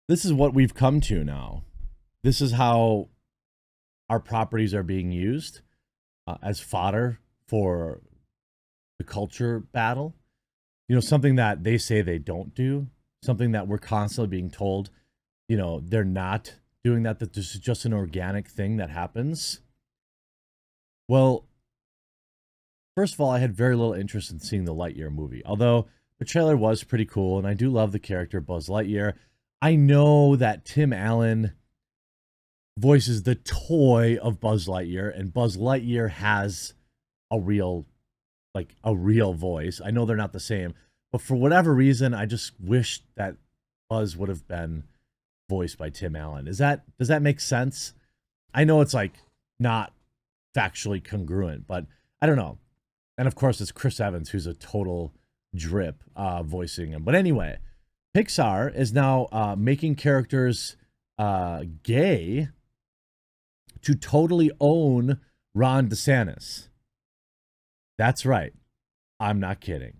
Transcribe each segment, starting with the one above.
this is what we've come to now. This is how our properties are being used as fodder for the culture battle. You know, something that they say they don't do, something that we're constantly being told, you know, they're not doing that this is just an organic thing that happens. Well, first of all, I had very little interest in seeing the Lightyear movie, although the trailer was pretty cool, and I do love the character Buzz Lightyear. I know that Tim Allen voices the toy of Buzz Lightyear, and Buzz Lightyear has a real voice. I know they're not the same, but for whatever reason, I just wish that Buzz would have been voiced by Tim Allen. Does that make sense? I know it's like not factually congruent, but I don't know. And of course, it's Chris Evans, who's a total drip voicing him. But anyway, Pixar is now making characters gay to totally own Ron DeSantis. That's right. I'm not kidding.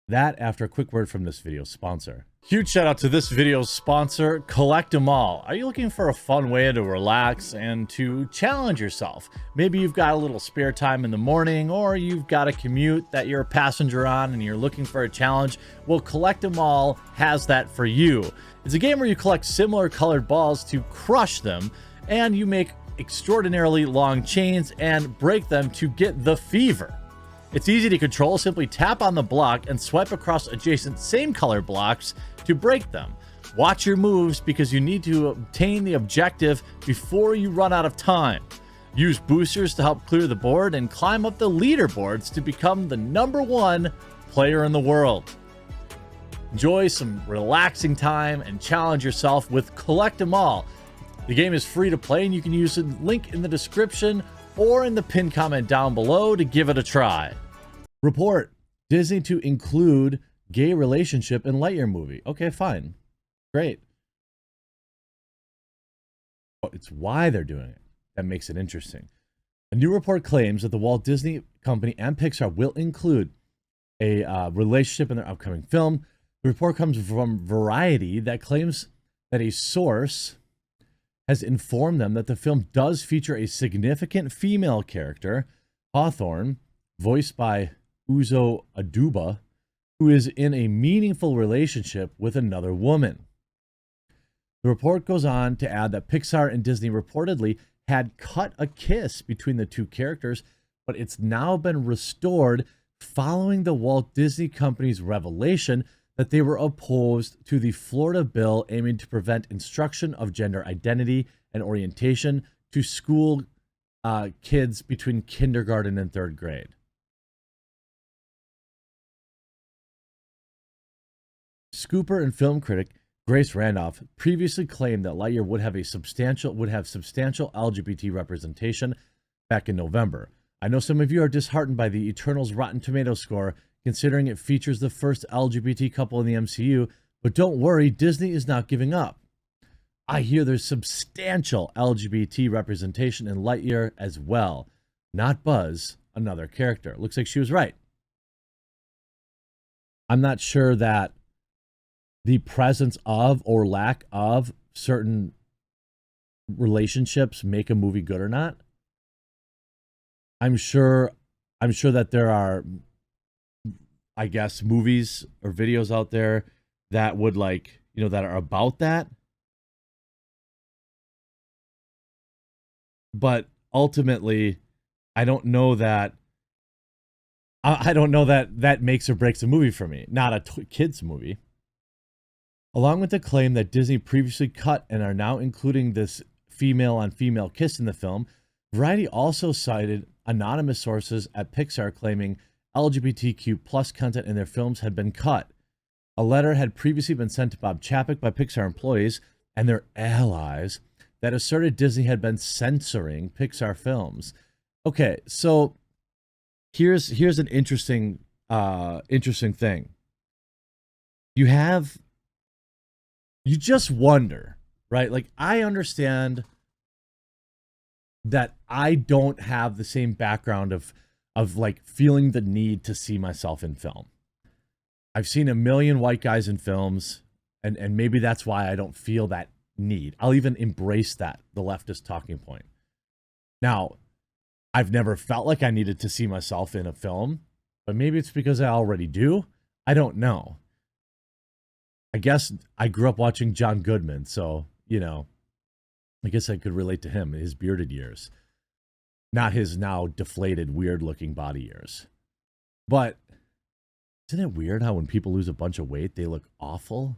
That after a quick word from this video's sponsor. Huge shout out to this video's sponsor, Collect 'em All. Are you looking for a fun way to relax and to challenge yourself? Maybe you've got a little spare time in the morning, or you've got a commute that you're a passenger on and you're looking for a challenge. Well, Collect 'em All has that for you. It's a game where you collect similar colored balls to crush them, and you make extraordinarily long chains and break them to get the fever. It's easy to control. Simply tap on the block and swipe across adjacent same color blocks to break them. Watch your moves because you need to obtain the objective before you run out of time. Use boosters to help clear the board and climb up the leaderboards to become the #1 player in the world. Enjoy some relaxing time and challenge yourself with Collect 'em All. The game is free to play, and you can use the link in the description or in the pinned comment down below to give it a try. Report: Disney to include gay relationship in Lightyear movie. Okay, fine. Great. It's why they're doing it that makes it interesting. A new report claims that the Walt Disney Company and Pixar will include a relationship in their upcoming film. The report comes from Variety that claims that a source has informed them that the film does feature a significant female character, Hawthorne, voiced by Uzo Aduba, who is in a meaningful relationship with another woman. The report goes on to add that Pixar and Disney reportedly had cut a kiss between the two characters, but it's now been restored following the Walt Disney Company's revelation that they were opposed to the Florida bill aiming to prevent instruction of gender identity and orientation to school kids between kindergarten and 3rd grade. Scooper and film critic Grace Randolph previously claimed that Lightyear would have substantial LGBT representation back in November. I know some of you are disheartened by the Eternals Rotten Tomatoes score, considering it features the first LGBT couple in the MCU, but don't worry, Disney is not giving up. I hear there's substantial LGBT representation in Lightyear as well. Not Buzz, another character. Looks like she was right. I'm not sure that the presence of or lack of certain relationships make a movie good or not. I'm sure that there are, I guess, movies or videos out there that would that are about that. But ultimately, I don't know that that makes or breaks a movie for me. Not a kids movie. Along with the claim that Disney previously cut and are now including this female-on-female kiss in the film, Variety also cited anonymous sources at Pixar claiming LGBTQ plus content in their films had been cut. A letter had previously been sent to Bob Chapek by Pixar employees and their allies that asserted Disney had been censoring Pixar films. Okay, so here's an interesting thing. You just wonder, right? Like, I understand that I don't have the same background of like feeling the need to see myself in film. I've seen a million white guys in films And maybe that's why I don't feel that need. I'll even embrace that, the leftist talking point. Now, I've never felt like I needed to see myself in a film, but maybe it's because I already do. I don't know. I guess I grew up watching John Goodman, so, I guess I could relate to him, his bearded years, not his now deflated, weird-looking body years. But isn't it weird how when people lose a bunch of weight, they look awful?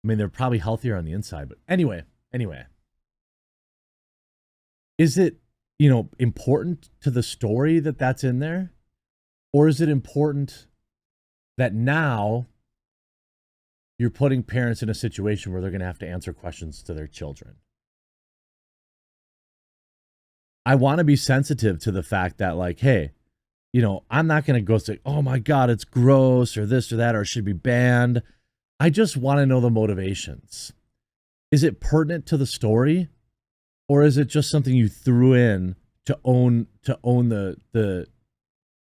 I mean, they're probably healthier on the inside, but anyway. Is it, important to the story that that's in there? Or is it important that now you're putting parents in a situation where they're going to have to answer questions to their children? I want to be sensitive to the fact that, like, hey, I'm not going to go say, oh my God, it's gross or this or that, or it should be banned. I just want to know the motivations. Is it pertinent to the story? Or is it just something you threw in to own the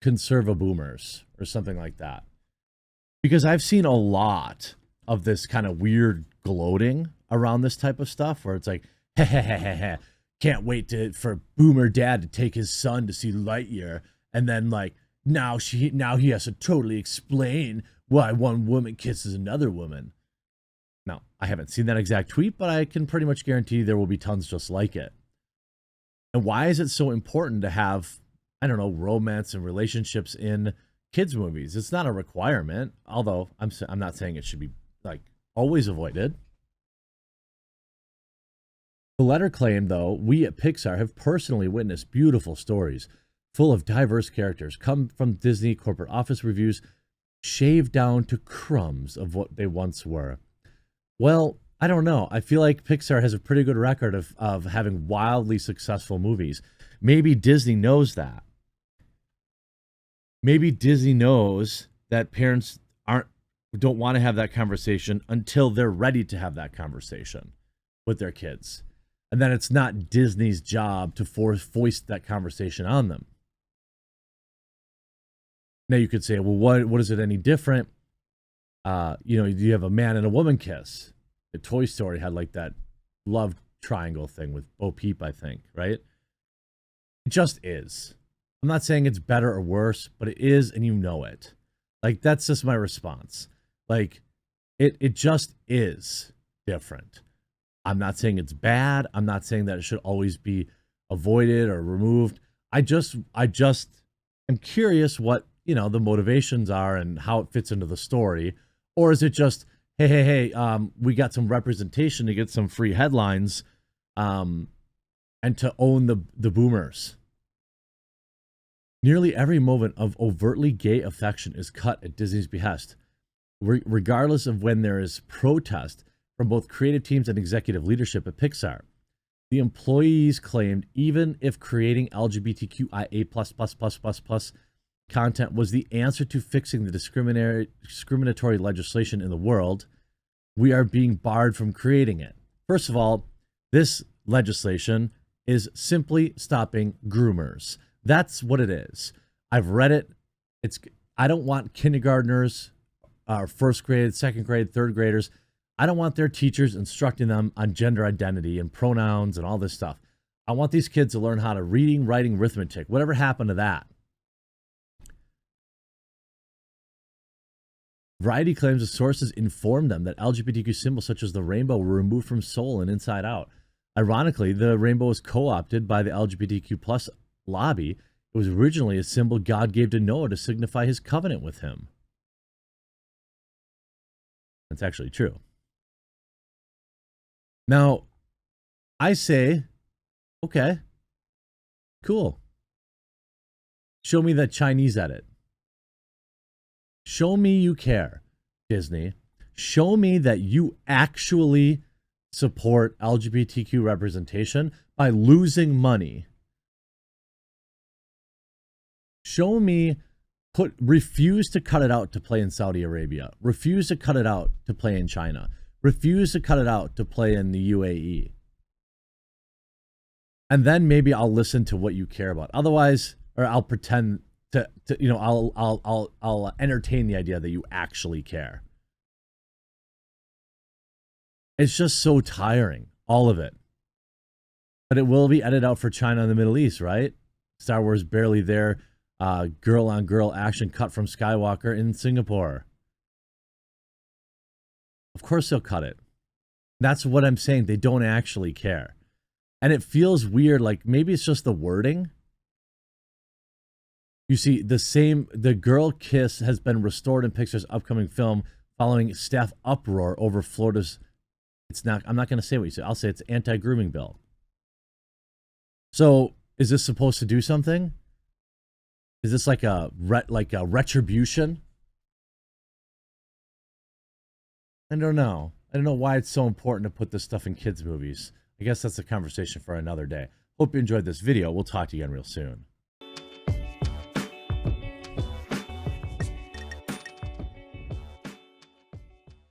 conserva boomers or something like that? Because I've seen a lot of this kind of weird gloating around this type of stuff where it's like, can't wait for boomer dad to take his son to see Lightyear, and then like now he has to totally explain why one woman kisses another woman. Now, I haven't seen that exact tweet, but I can pretty much guarantee there will be tons just like it. And why is it so important to have, I don't know, romance and relationships in kids' movies? It's not a requirement, although I'm not saying it should be like always avoided. The letter claimed, though, we at Pixar have personally witnessed beautiful stories full of diverse characters come from Disney corporate office reviews, shaved down to crumbs of what they once were. Well, I don't know. I feel like Pixar has a pretty good record of having wildly successful movies. Maybe Disney knows that. Maybe Disney knows that parents don't want to have that conversation until they're ready to have that conversation with their kids. And then it's not Disney's job to foist that conversation on them. Now you could say, well, what is it any different? You have a man and a woman kiss. The Toy Story had like that love triangle thing with Bo Peep, I think, right? It just is. I'm not saying it's better or worse, but it is, and you know it. Like, that's just my response. Like, it just is different. I'm not saying it's bad. I'm not saying that it should always be avoided or removed. I just am curious what, the motivations are and how it fits into the story. Or is it just, hey, we got some representation to get some free headlines, and to own the boomers? Nearly every moment of overtly gay affection is cut at Disney's behest, regardless of when there is protest from both creative teams and executive leadership at Pixar. The employees claimed even if creating LGBTQIA++++ content was the answer to fixing the discriminatory legislation in the world, we are being barred from creating it. First of all, this legislation is simply stopping groomers. That's what it is. I've read it. I don't want kindergartners, first grade, second grade, third graders. I don't want their teachers instructing them on gender identity and pronouns and all this stuff. I want these kids to learn how to reading, writing, arithmetic. Whatever happened to that? Variety claims the sources informed them that LGBTQ symbols such as the rainbow were removed from Soul and Inside Out. Ironically, the rainbow was co-opted by the LGBTQ plus lobby. It was originally a symbol God gave to Noah to signify his covenant with him. That's actually true. Now, I say, okay, cool. Show me that Chinese edit. Show me you care, Disney. Show me that you actually support LGBTQ representation by losing money. Show me, refuse to cut it out to play in Saudi Arabia. Refuse to cut it out to play in China. Refuse to cut it out to play in the UAE. And then maybe I'll listen to what you care about. Otherwise, or I'll pretend I'll entertain the idea that you actually care. It's just so tiring, all of it. But it will be edited out for China and the Middle East, right? Star Wars barely there. Girl on girl action cut from Skywalker in Singapore. Of course they'll cut it. That's what I'm saying. They don't actually care. And it feels weird. Like maybe it's just the wording. You see, the girl kiss has been restored in Pixar's upcoming film following staff uproar over Florida's. I'm not going to say what you say. I'll say it's anti-grooming bill. So is this supposed to do something? Is this like a retribution? I don't know. I don't know why it's so important to put this stuff in kids' movies. I guess that's a conversation for another day. Hope you enjoyed this video. We'll talk to you again real soon.